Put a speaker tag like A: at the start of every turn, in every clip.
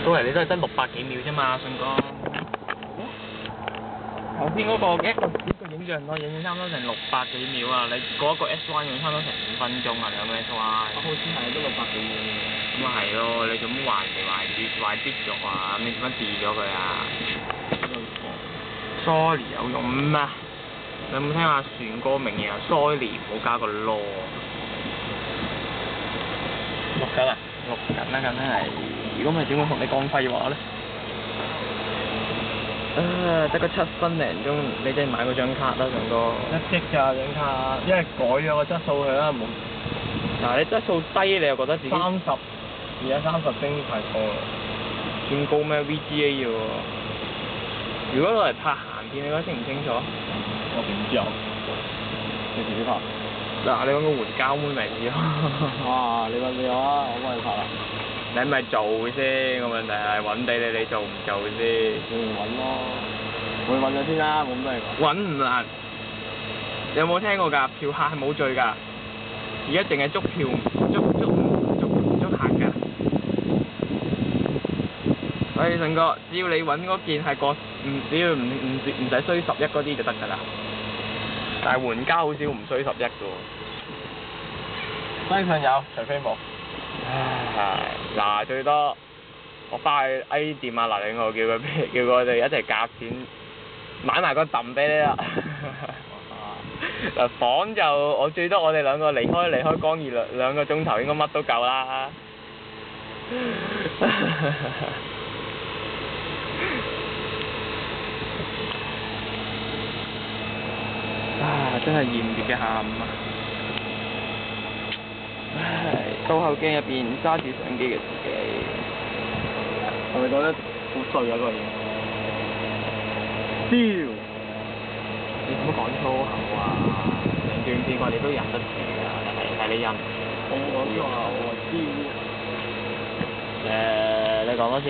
A: 到嚟你都係得600幾秒啫嘛，信哥。頭先嗰個一個影像我影差唔多成600幾秒啊！你嗰一個 S1 用差唔多成5分鐘啊，兩個 S1。
B: 好似係都600幾秒。
A: 咁啊係咯，你做乜壞嚟壞啲咗啊？你做乜 delete 咗佢啊？Sorry 有用咩？你有冇聽阿船哥明嘢啊 ？Sorry 唔好加個囉。錄緊啊！錄緊啦，梗係。如果唔係點會同你講廢話咧？得個7分零鐘，你真係買嗰張卡啦，上哥。
B: 1G㗎張卡，因為改咗個質素佢啦，冇。
A: 嗱，你質素低，你又覺得自己
B: 30，而家30幀太多啦。
A: 算高咩 ？VGA 嘅喎。如果攞嚟拍鹹片，你覺得清唔清楚？
B: 我點知啊？你自己拍。
A: 嗱，你揾個援交妹咪知咯。
B: 哇！你揾你啊，我幫你拍啦。
A: 你咪做先，個問題係揾地你做唔做先？
B: 你咪揾咯，我揾咗先啦，冇咁多嘢講。
A: 揾唔難。你有冇聽過㗎？嫖客係冇罪㗎，而家淨係捉客㗎。喂，順哥，只要你揾嗰件係只要唔使衰11嗰啲就得㗎啦。但係援交好少唔衰11㗎喎。
B: 相信有，除非冇。
A: 唉，嗱，最多我翻去 A 店啊，嗱，我叫佢哋一齊夾錢買埋個揼俾你啦。嗱，房就我最多我哋兩個離開江怡兩個鐘頭應該乜都夠啦。真係炎熱嘅下午啊！唉，倒後鏡入邊揸住相機嘅自己，
B: 係咪覺得好衰啊嗰個嘢？屌！
A: 你做乜講粗口啊？成段片我哋都忍得住㗎，係你忍。
B: 我冇講粗口，我話
A: 你講多次。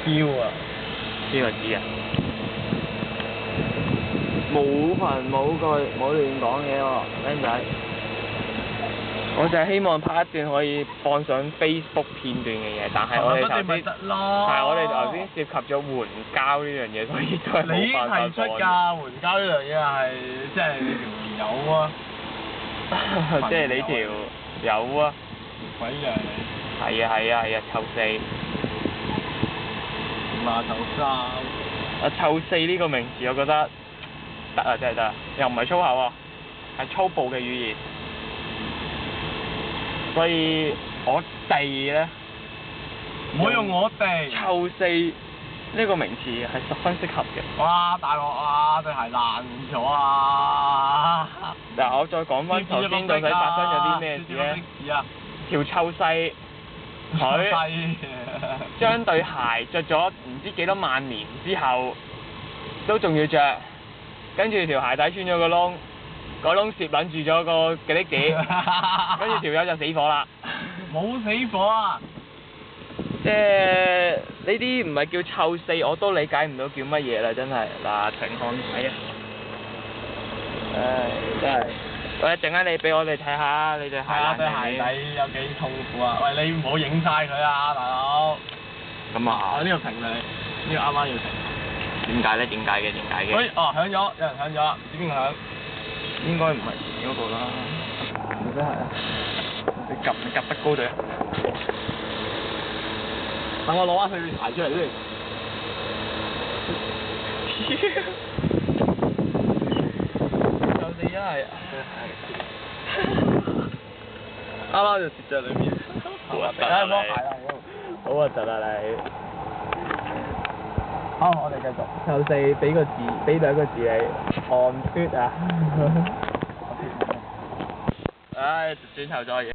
B: 屌啊！
A: 呢個字啊！冇憑冇據冇亂講嘢喎，僆仔。我就係希望拍一段可以放上 Facebook 片段嘅嘢，但係我哋頭先係我哋頭先涉及咗援交呢樣嘢，所以都係冇辦法講。
B: 你提出㗎，援交呢樣嘢係即係你條友啊，
A: 即係你條友啊。
B: 鬼樣你！
A: 係啊，臭四。
B: 馬頭三。
A: 臭四呢個名詞，我覺得得啊，真係得，又唔係粗口啊，係粗暴嘅語言。所以我哋咧，
B: 唔好用我哋。
A: 臭四呢個名詞係十分適合嘅。
B: 哇！大鑊啊！對鞋爛咗啊！
A: 嗱，我再講翻頭先到底發生咗啲咩事咧？條臭細佢將對鞋着咗唔知幾多萬年之後，都仲要着，跟住條鞋底穿咗個窿。個窿攝撚住咗個幾粒幾，跟住條友就死火啦。
B: 冇死火啊！
A: 即係呢啲唔係叫臭四，我都理解唔到叫乜嘢啦，真係。嗱，請看睇啊！唉，真係。喂，陣間你俾我哋睇下你對鞋爛
B: 對鞋底有幾痛苦啊！喂，你唔好影晒佢啊，大佬。
A: 咁啊！
B: 呢個停你，呢個啱啱要停。
A: 點解咧？點解嘅？
B: 喂，哦，響咗，有人響咗，唔知邊個響？
A: 應該唔係前嗰個啦，你真係啊！你夾得高啲啊！
B: 等我攞翻佢鞋出嚟先。
A: 就你一係，
B: 啱啱就跌咗裏面。
A: 好核突啊你！好核突啊你！
B: 好，我哋繼續。
A: 臭四俾兩個字你，寒血啊！唉，轉頭再嘢。